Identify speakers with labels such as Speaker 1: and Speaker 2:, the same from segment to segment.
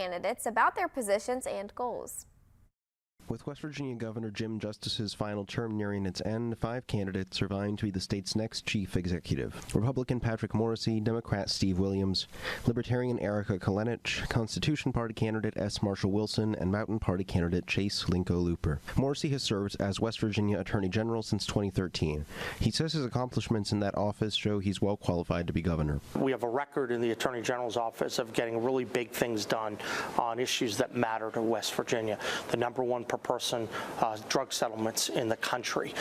Speaker 1: candidates about their positions and goals.
Speaker 2: With West Virginia Governor Jim Justice's final term nearing its end, 5 candidates are vying to be the state's next chief executive. Republican Patrick Morrisey, Democrat Steve Williams, Libertarian Erica Kenich, Constitution Party candidate S. Marshall Wilson, and Mountain Party candidate Chase Linko Looper. Morrisey has served as West Virginia Attorney General since 2013. He says his accomplishments in that office show he's well qualified to be governor.
Speaker 3: We have a record in the Attorney General's office of getting really big things done on issues that matter to West Virginia. The #1 per person drug settlements in the country,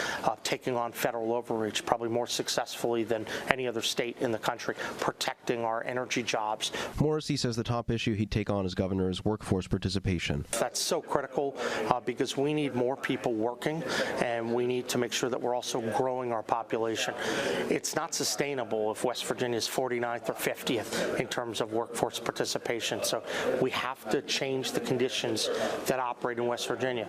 Speaker 3: taking on federal overreach probably more successfully than any other state in the country, protecting our energy jobs.
Speaker 2: Morrisey says the top issue he'd take on as governor is workforce participation.
Speaker 3: That's so critical because we need more people working, and we need to make sure that we're also growing our population. It's not sustainable if West Virginia is 49th or 50th in terms of workforce participation. So we have to change the conditions that operate in West Virginia.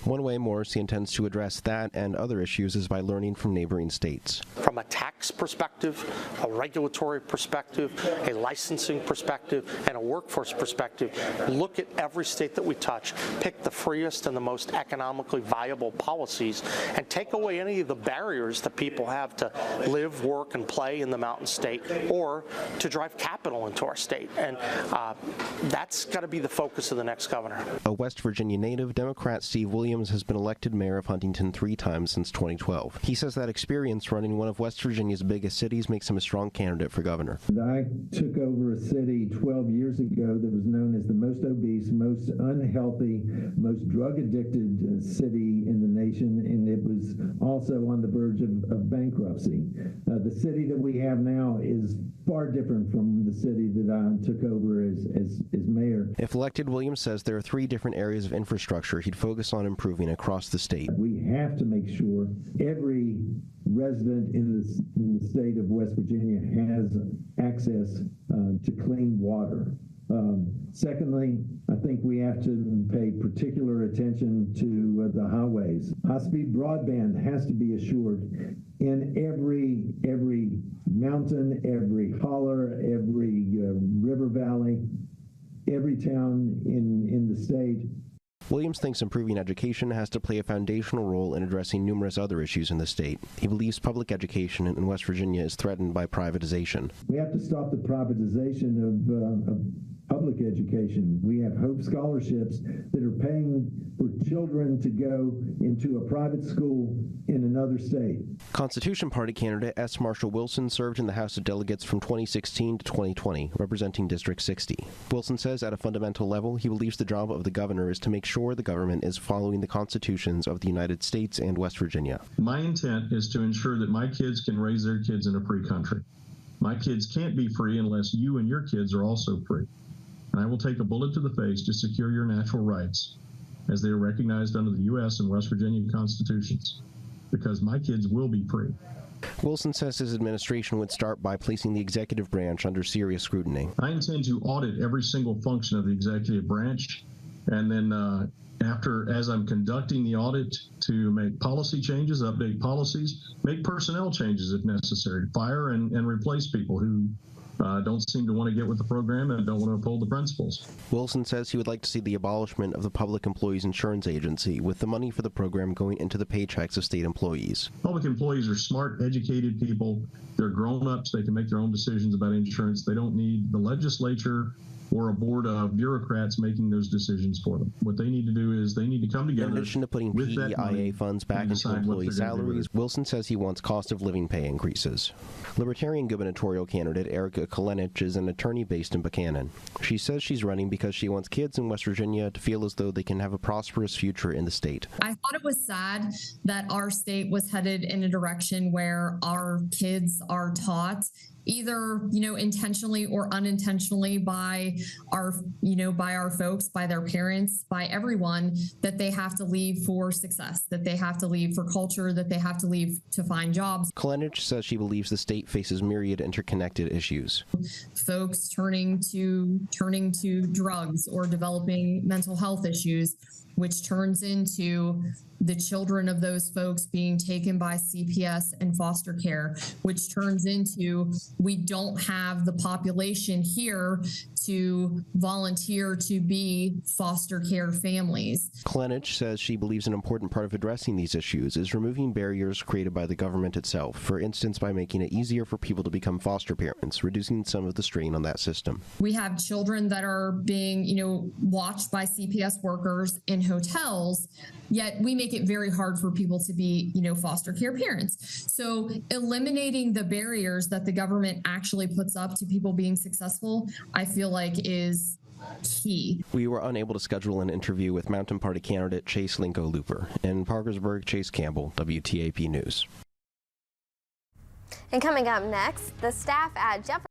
Speaker 2: One way Morrisey intends to address that and other issues is by learning from neighboring states.
Speaker 3: From a tax perspective, a regulatory perspective, a licensing perspective, and a workforce perspective, look at every state that we touch, pick the freest and the most economically viable policies, and take away any of the barriers that people have to live, work, and play in the Mountain State, or to drive capital into our state. And that's got to be the focus of the next governor.
Speaker 2: A West Virginia native, Democrat Steve Williams has been elected mayor of Huntington 3 times since 2012. He says that experience running one of West Virginia's biggest cities makes him a strong candidate for governor.
Speaker 4: I took over a city 12 years ago that was known as the most obese, most unhealthy, most drug-addicted city in the nation, and it was also on the verge of bankruptcy. The city that we have now is far different from the city that I took over as mayor.
Speaker 2: If elected, Williams says there are 3 different areas of infrastructure he'd focus on improving across the state.
Speaker 4: We have to make sure every resident in the state of West Virginia has access to clean water. Secondly, I think we have to pay particular attention to the highways. High-speed broadband has to be assured in every mountain, every holler, every river valley, every town in the state.
Speaker 2: Williams thinks improving education has to play a foundational role in addressing numerous other issues in the state. He believes public education in West Virginia is threatened by privatization.
Speaker 4: We have to stop the privatization of public education. We have Hope scholarships that are paying for children to go into a private school in another state.
Speaker 2: Constitution Party candidate S. Marshall Wilson served in the House of Delegates from 2016 to 2020, representing District 60. Wilson says at a fundamental level, he believes the job of the governor is to make sure the government is following the constitutions of the United States and West Virginia.
Speaker 5: My intent is to ensure that my kids can raise their kids in a free country. My kids can't be free unless you and your kids are also free. And I will take a bullet to the face to secure your natural rights as they are recognized under the U.S. and West Virginia constitutions, because my kids will be free.
Speaker 2: Wilson says his administration would start by placing the executive branch under serious scrutiny.
Speaker 5: I intend to audit every single function of the executive branch, and then as I'm conducting the audit, to make policy changes, update policies, make personnel changes if necessary, fire and replace people who don't seem to want to get with the program and don't want to uphold the principles.
Speaker 2: Wilson says he would like to see the abolishment of the Public Employees Insurance Agency, with the money for the program going into the paychecks of state employees.
Speaker 5: Public employees are smart, educated people. They're grown-ups. They can make their own decisions about insurance. They don't need the legislature or a board of bureaucrats making those decisions for them. What they need to do is they need to come together.
Speaker 2: In addition to putting PEIA funds back into employee salaries, Wilson says he wants cost of living pay increases. Libertarian gubernatorial candidate Erica Kenich is an attorney based in Buchanan. She says she's running because she wants kids in West Virginia to feel as though they can have a prosperous future in the state.
Speaker 6: I thought it was sad that our state was headed in a direction where our kids are taught either, intentionally or unintentionally by our folks, by their parents, by everyone, that they have to leave for success, that they have to leave for culture, that they have to leave to find jobs.
Speaker 2: Kenich says she believes the state faces myriad interconnected issues.
Speaker 6: Folks turning to drugs or developing mental health issues, which turns into the children of those folks being taken by CPS and foster care, which turns into we don't have the population here to volunteer to be foster care families.
Speaker 2: Kenich says she believes an important part of addressing these issues is removing barriers created by the government itself, for instance by making it easier for people to become foster parents, reducing some of the strain on that system.
Speaker 6: We have children that are being, watched by CPS workers in hotels, yet we make it very hard for people to be, foster care parents. So eliminating the barriers that the government actually puts up to people being successful, I feel like is key.
Speaker 2: We were unable to schedule an interview with Mountain Party candidate Chase Linko-Looper. In Parkersburg, Chase Campbell, WTAP News.
Speaker 1: And coming up next, the staff at Jefferson